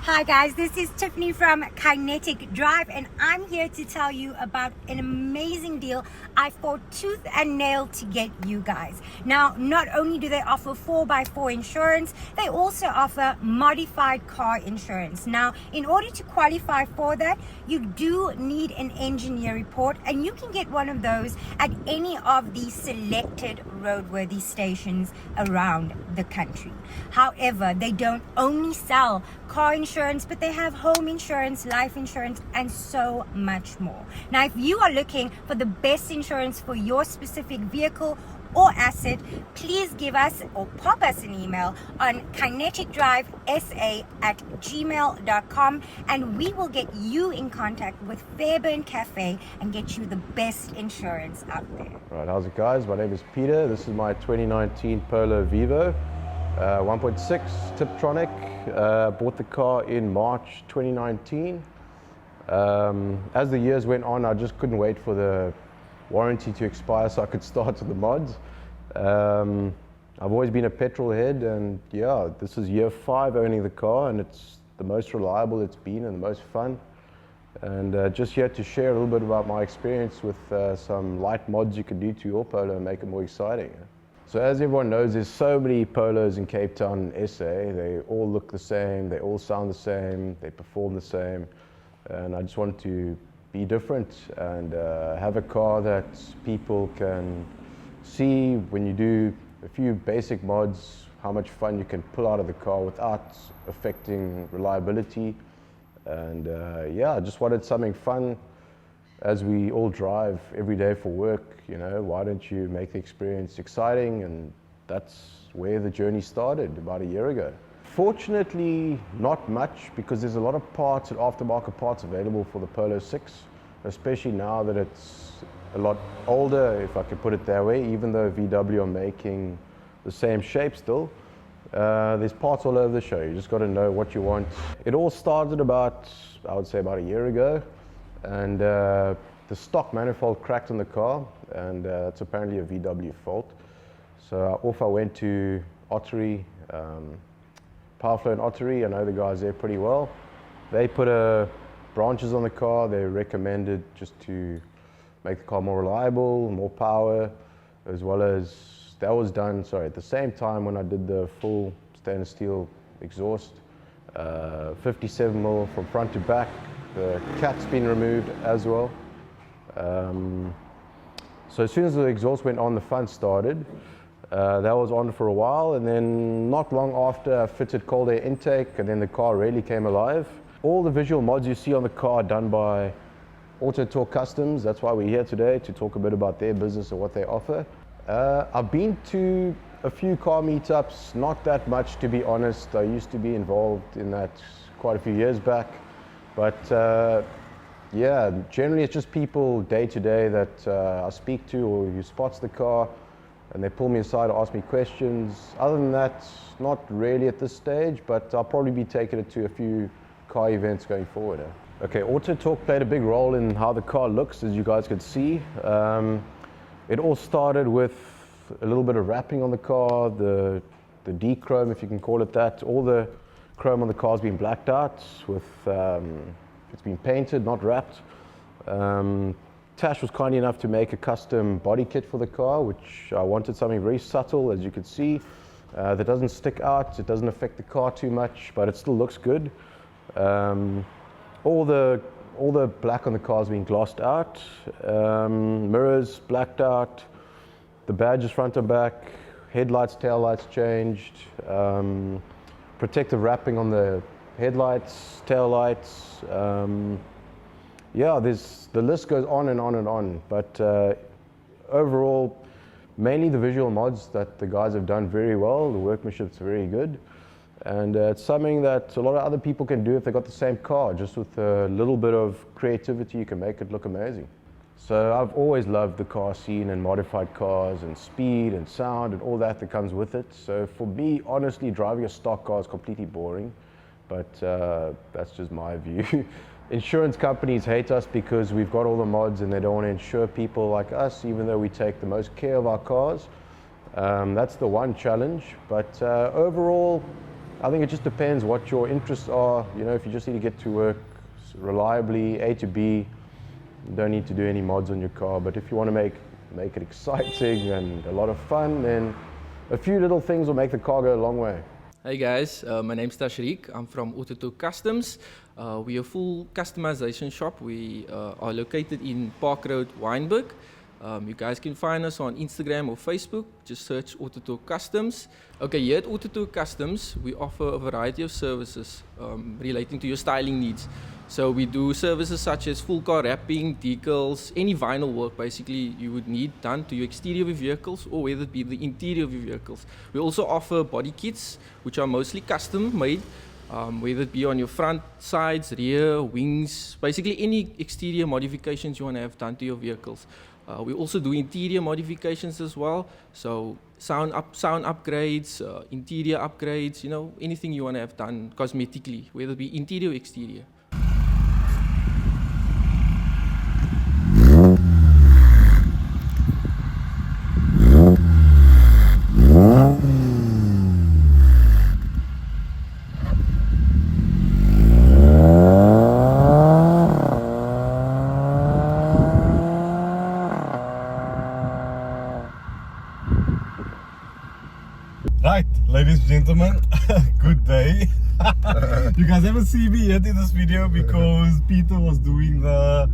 Hi guys, this is Tiffany from Kinetic Drive and I'm here to tell you about an amazing deal I fought tooth and nail to get you guys. Now, not only do they offer 4x4 insurance, they also offer modified car insurance. Now, in order to qualify for that, you do need an engineer report, and you can get one of those at any of the selected roadworthy stations around the country. However, they don't only sell car insurance, but they have home insurance, life insurance, and so much more. Now, if you are looking for the best insurance for your specific vehicle or asset, please give us or pop us an email on kineticdrivesa@gmail.com and we will get you in contact with Fairburn Cafe and get you the best insurance out there. Right, how's it guys? My name is Peter. This is my 2019 Polo Vivo 1.6 Tiptronic. Bought the car in March 2019. As the years went on, I just couldn't wait for the warranty to expire so I could start with the mods. I've always been a petrol head, and yeah, this is year 5 owning the car, and it's the most reliable it's been and the most fun. And just here to share a little bit about my experience with some light mods you can do to your Polo and make it more exciting. So as everyone knows, there's so many Polos in Cape Town and SA. They all look the same, they all sound the same, they perform the same. And I just wanted to be different and have a car that people can see when you do a few basic mods, how much fun you can pull out of the car without affecting reliability. And yeah, I just wanted something fun. As we all drive every day for work, you know, why don't you make the experience exciting? And that's where the journey started about a year ago. Fortunately, not much, because there's a lot of parts and aftermarket parts available for the Polo 6, especially now that it's a lot older, if I could put it that way, even though VW are making the same shape still. There's parts all over the show. You just got to know what you want. It all started about, I would say, about a year ago. And the stock manifold cracked on the car, and it's apparently a VW fault. So off I went to Ottery, Powerflow and Ottery. I know the guys there pretty well. They put branches on the car. They recommended just to make the car more reliable, more power, as well as that was done, at the same time when I did the full stainless steel exhaust, 57mm from front to back. The cat's been removed as well. So as soon as the exhaust went on, the fun started. That was on for a while, and then not long after I fitted cold air intake, and then the car really came alive. All the visual mods you see on the car are done by Autotorque Customs. That's why we're here today, to talk a bit about their business and what they offer. I've been to a few car meetups, not that much to be honest. I used to be involved in that quite a few years back. But yeah, generally it's just people day to day that I speak to, or who spots the car, and they pull me aside or ask me questions. Other than that, not really at this stage, but I'll probably be taking it to a few car events going forward. Okay, Autotorque played a big role in how the car looks, as you guys could see. It all started with a little bit of wrapping on the car, the D-chrome, if you can call it that. All the chrome on the car's been blacked out with, it's been painted, not wrapped. Tash was kind enough to make a custom body kit for the car, which I wanted something very subtle, as you could see, that doesn't stick out, it doesn't affect the car too much, but it still looks good. All the black on the car has been glossed out, mirrors blacked out, the badges front and back, headlights, taillights changed, protective wrapping on the headlights, taillights. Yeah, the list goes on and on and on. But overall, mainly the visual mods that the guys have done very well. The workmanship's very good. And it's something that a lot of other people can do if they got the same car. Just with a little bit of creativity, you can make it look amazing. So I've always loved the car scene and modified cars and speed and sound and all that comes with it. So for me, honestly, driving a stock car is completely boring, but that's just my view. Insurance companies hate us because we've got all the mods and they don't want to insure people like us, even though we take the most care of our cars. That's the one challenge, but overall, I think it just depends what your interests are. You know, if you just need to get to work reliably, A to B, you don't need to do any mods on your car. But if you want to make it exciting and a lot of fun, then a few little things will make the car go a long way. Hey guys, my name's Tashriq. I'm from Autotorque Customs. We're a full customization shop. We are located in Park Road, Wynberg. You guys can find us on Instagram or Facebook. Just search Autotorque Customs. Okay, here at Autotorque Customs, we offer a variety of services relating to your styling needs. So we do services such as full car wrapping, decals, any vinyl work basically you would need done to your exterior of your vehicles, or whether it be the interior of your vehicles. We also offer body kits, which are mostly custom made, whether it be on your front, sides, rear, wings, basically any exterior modifications you want to have done to your vehicles. We also do interior modifications as well, so sound upgrades, interior upgrades, you know, anything you want to have done cosmetically, whether it be interior or exterior. Right, ladies and gentlemen, good day. You guys haven't seen me yet in this video because Peter was doing the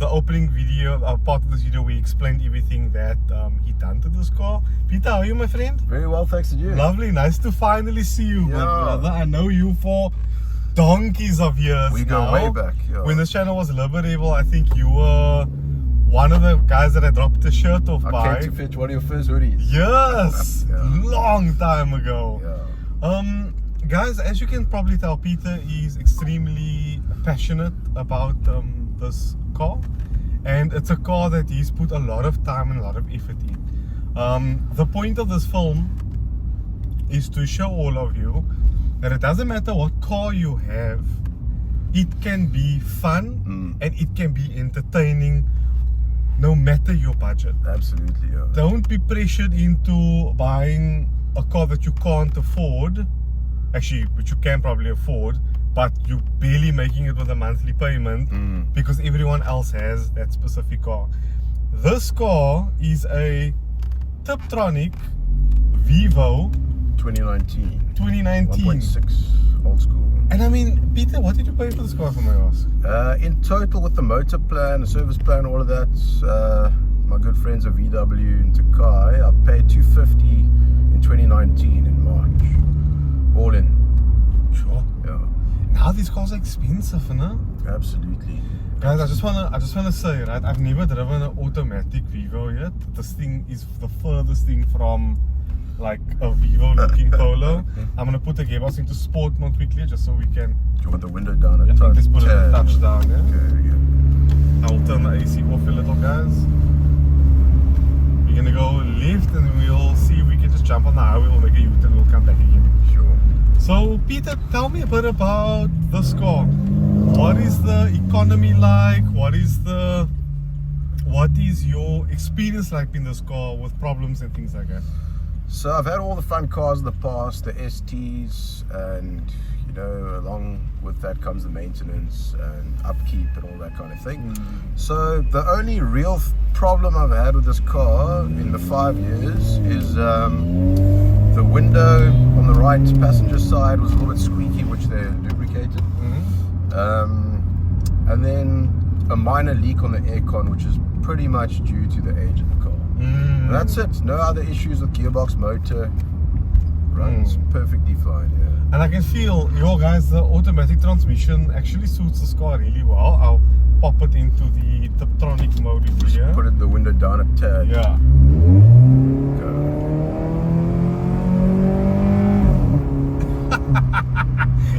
opening video, part of this video. We explained everything that he done to this car. Peter, how are you, my friend? Very well, thanks to you. Lovely, nice to finally see you, my brother. I know you for donkeys of years. We go way back. Yeah. When this channel was liberable, I think you were one of the guys that I dropped the shirt off by. I came to fetch one of your first hoodies. Yes, long time ago. Yeah. Guys, as you can probably tell, Peter is extremely passionate about this car, and it's a car that he's put a lot of time and a lot of effort in. The point of this film is to show all of you that it doesn't matter what car you have, it can be fun and it can be entertaining no matter your budget. Absolutely, yeah. Don't be pressured into buying a car that you can't afford, actually, which you can probably afford, but you're barely making it with a monthly payment because everyone else has that specific car. This car is a Tiptronic Vivo 2019. 1.6 old school. And I mean, Peter, what did you pay for this car, for my ask? In total, with the motor plan, the service plan, all of that, my good friends of VW in Takai, I paid $250 in 2019 in March, all in. Sure. Yeah. Now these cars are expensive, no? Absolutely. Guys, I just wanna say, right? I've never driven an automatic Vivo yet. This thing is the furthest thing from like a Vivo looking Polo. I'm gonna put the gearbox into sport mode quickly just so we can. Do you want the window down a I think let's put it a touch down, yeah? Okay, yeah. I'll turn the AC off a little, guys. We're gonna go left and we'll see if we can just jump on the highway. We'll make a U-turn and we'll come back again. Sure. So, Peter, tell me a bit about this car. What is the economy like? What is your experience like in this car with problems and things like that? So I've had all the fun cars in the past, the STs, and you know, along with that comes the maintenance and upkeep and all that kind of thing. So the only real problem I've had with this car in the 5 years is the window on the right passenger side was a little bit squeaky, which they lubricated. And then a minor leak on the aircon, which is pretty much due to the age of the car. That's it. No other issues with gearbox, motor. Runs perfectly fine, yeah. And I can feel, yo guys, the automatic transmission actually suits this car really well. I'll pop it into the Tiptronic mode over here. Put it the window down a tad. Yeah.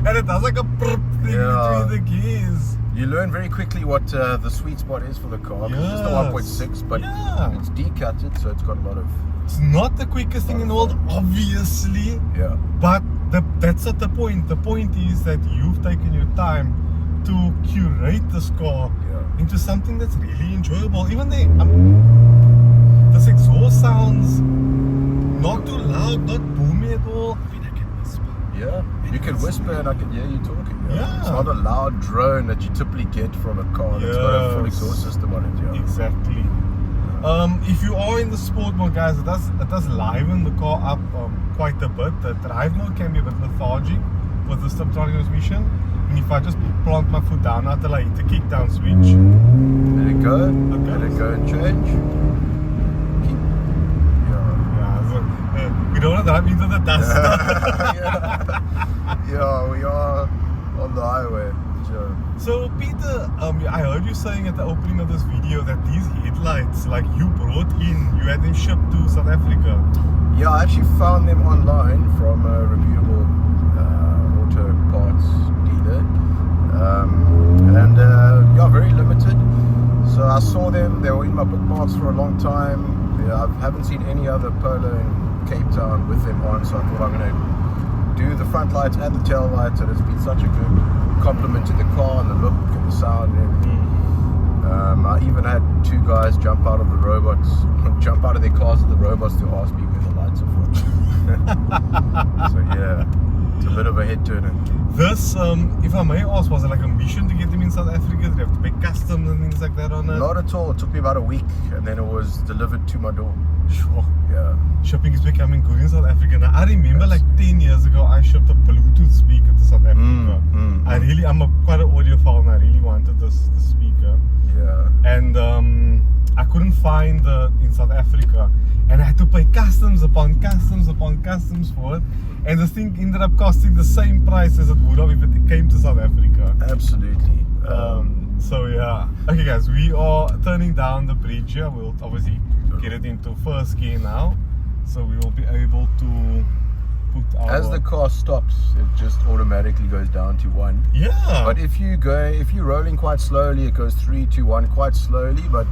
And it does like a prp thing between the gears. You learn very quickly what the sweet spot is for the car. It's the 1.6, but it's decutted, so it's got a lot of... It's not the quickest thing in the world, obviously. Yeah. But that's not the point. The point is that you've taken your time to curate this car into something that's really enjoyable. Even this exhaust sounds not too loud, not boomy at all. I mean, I can whisper. Yeah, you can whisper and I can hear you talking. Yeah. It's not a loud drone that you typically get from a car that's got a full Yes. exhaust system on it. Yeah. Exactly. If you are in the sport mode, guys, it does liven the car up quite a bit. The drive mode can be a bit lethargic with the Autotorque transmission. And if I just plant my foot down until I hit the kickdown switch, Let it go. Okay. Let it go and change. Keep. Yeah. so, we don't want to drive into the dust. Yeah, we are on the highway. Sure. So Peter, I heard you saying at the opening of this video that these headlights, like you brought in, you had them shipped to South Africa. Yeah, I actually found them online from a reputable auto parts dealer. Yeah, very limited. So I saw them, they were in my bookmarks for a long time. Yeah, I haven't seen any other Polo in Cape Town with them on, so I thought I'm going to do the front lights and the tail lights, and it's been such a good compliment to the car and the look and the sound and everything. I even had two guys jump out of the robots, jump out of their cars with the robots to ask me where the lights are from. So yeah, it's a bit of a head turner. This, if I may ask, was it like a mission to get them in South Africa? Did you have to pay customs and things like that on it? Not at all. It took me about a week, and then it was delivered to my door. Sure. Yeah. Shipping is becoming good in South Africa now. I remember like 10 years ago, I shipped a Bluetooth speaker to South Africa. I'm quite an audiophile and I really wanted this speaker. Yeah. And I couldn't find it in South Africa. And I had to pay customs upon customs upon customs for it. And the thing ended up costing the same price as it would have if it came to South Africa. Absolutely. So yeah. Okay guys, we are turning down the bridge here. We'll obviously get it into first gear now. So we will be able to put our... As the car stops, it just automatically goes down to 1. Yeah. But if you're rolling quite slowly, it goes 3, 2, 1 quite slowly, but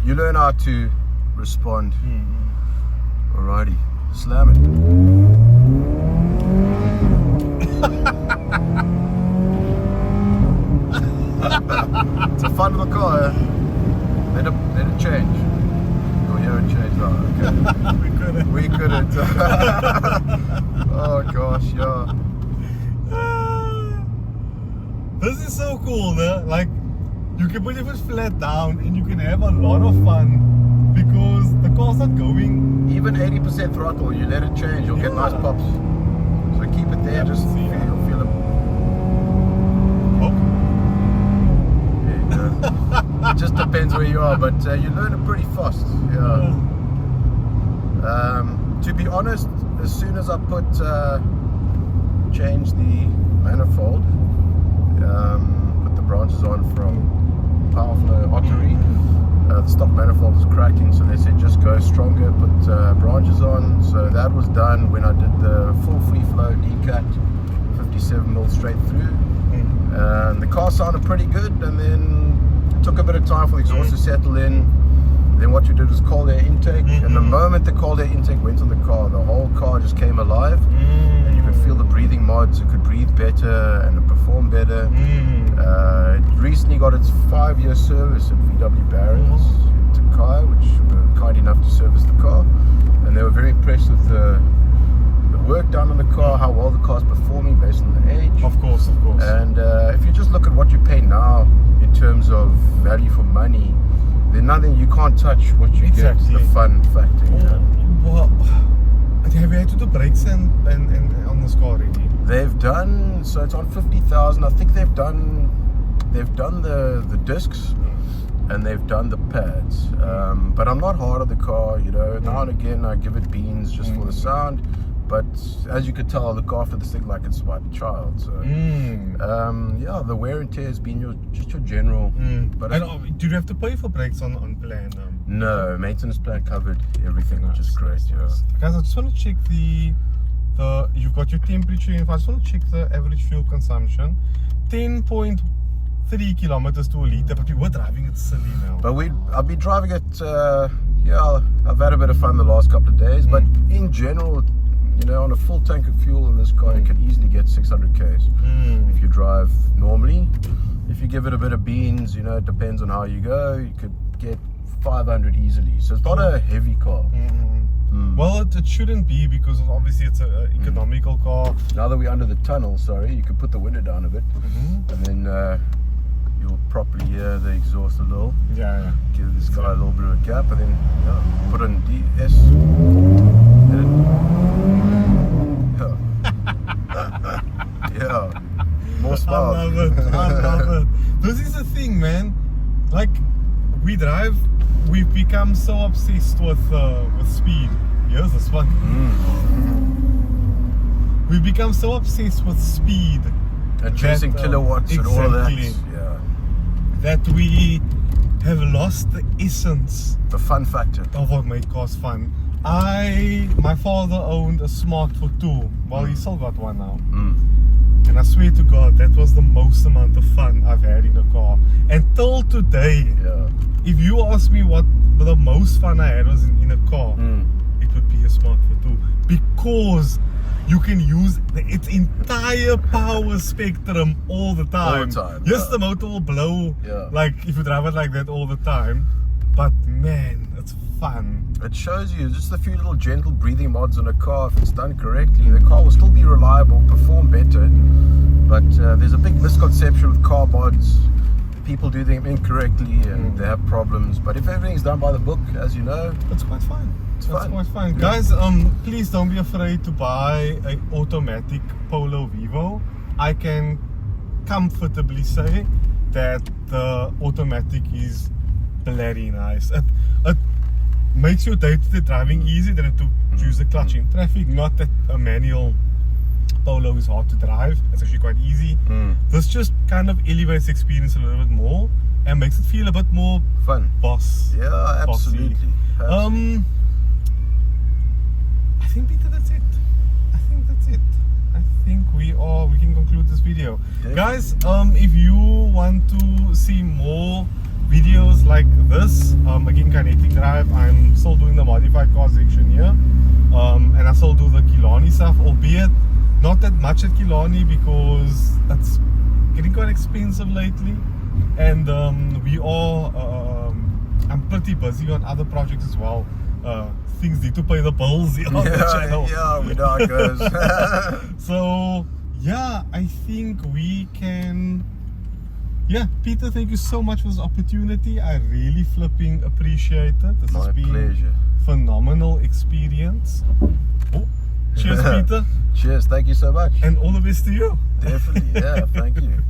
you learn how to respond. Alrighty, slam it. It's a fun little car. Let it change. You'll hear it change now. Okay. We couldn't. Oh gosh, yeah. This is so cool, né? Like, you can put your foot flat down and you can have a lot of fun because the car's not going. Even 80% throttle, you let it change, you'll get nice pops. So keep it there, just see, you'll feel it. Oh. There you go. It just depends where you are, but you learn it pretty fast. Yeah. To be honest, as soon as I change the manifold, put the branches on from Powerflow Autotorque, the stock manifold is cracking, so they said just go stronger, put branches on. So that was done when I did the full free flow decat 57mm straight through. And the car sounded pretty good, and then it took a bit of time for the exhaust to settle in. Then what you did was cold air intake, and the moment the cold air intake went on the car, the whole car just came alive, and you could feel the breathing mods. It could breathe better and it performed better. It recently got its 5-year service at VW Barons in Takai, which were kind enough to service the car, and they were very impressed with the work done on the car, how well the car's performing based on the age. Of course. And if you just look at what you pay now in terms of value for money, then nothing, you can't touch what you get, the fun factor. You know? Well, have you had to do brakes and on this car already? They've done, so it's on 50,000. I think they've done the discs and they've done the pads. But I'm not hard on the car, you know. Now and again I give it beans just for the sound. But as you could tell, I look after this thing like it's my child. So yeah, the wear and tear has been just your general. But and do you have to pay for brakes on plan? No, maintenance plan covered everything, which is great. Yeah. Guys, I just want to check the you've got your temperature in. I just want to check the average fuel consumption. 10.3 kilometers to a liter, but we were driving it silly now. But I've been driving it. Yeah, I've had a bit of fun the last couple of days. But in general, you know, on a full tank of fuel in this car, you can easily get 600 k's if you drive normally. If you give it a bit of beans, you know, it depends on how you go. You could get 500 easily. So it's not a heavy car. Well, it shouldn't be, because obviously it's an economical car. Now that we're under the tunnel, sorry, you can put the window down a bit, and then you'll properly hear the exhaust a little. Yeah. Give this guy a little bit of a gap, and then put on DS. Yeah, more smiles. I love it. This is the thing, man. Like, we've become so obsessed with speed. Here's this one. We've become so obsessed with speed And chasing kilowatts and all of that. Yeah. That we have lost the essence The fun factor. of what made cars fun. My father owned a Smart for 2. Well, he still got one now. And I swear to God, that was the most amount of fun I've had in a car. Until today, Yeah. if you ask me what the most fun I had was in a car, it would be a Smart for 2. Because you can use its entire power spectrum all the time. All the time, Yes, yeah. the motor will blow, Yeah. like if you drive it like that all the time. But man, it's fun. It shows you just a few little gentle breathing mods on a car. If it's done correctly, the car will still be reliable, perform better. But there's a big misconception with car mods. People do them incorrectly and they have problems. But if everything's done by the book, as you know, It's quite fun. It's That's fun. quite fun. Guys, please don't be afraid to buy an automatic Polo Vivo. I can comfortably say that the automatic is bloody nice. It makes your day-to-day driving easy than to choose the clutch in traffic. Not that a manual Polo is hard to drive. It's actually quite easy. This just kind of elevates the experience a little bit more and makes it feel a bit more fun. boss. Yeah, absolutely. I think, Peter, that's it. I think we can conclude this video. Definitely. Guys, if you want to see more videos like this, again, Kinetic Drive, I'm still doing the modified car section here, and I still do the Killarney stuff, albeit not that much at Killarney because it's getting quite expensive lately, and I'm pretty busy on other projects as well. Things need to pay the bills here on the channel. Yeah, we know how it goes. So yeah, I think we can. Yeah, Peter, thank you so much for this opportunity. I really flipping appreciate it. This My has been pleasure. phenomenal experience. Oh, cheers, Peter, Cheers, thank you so much. and all the best to you. Definitely, yeah, thank you.